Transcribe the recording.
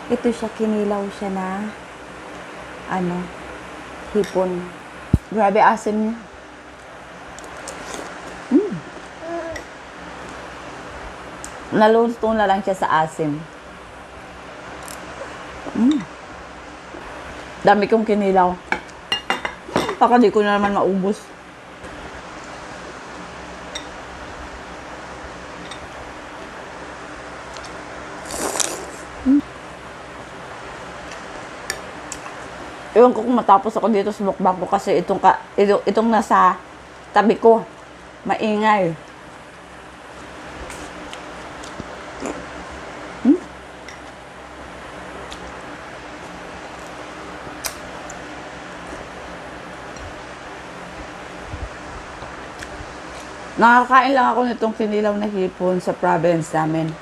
Ito siya, kinilaw siya na, ano, hipon. Grabe asim niya. Naluto na lang siya sa asim. Dami kong kinilaw. Baka di ko na naman maubos. Ewan ko kung matapos ako dito sa mukbang ko kasi itong nasa tabi ko, maingay. Nakakain lang ako nitong kinilaw na hipon sa province namin.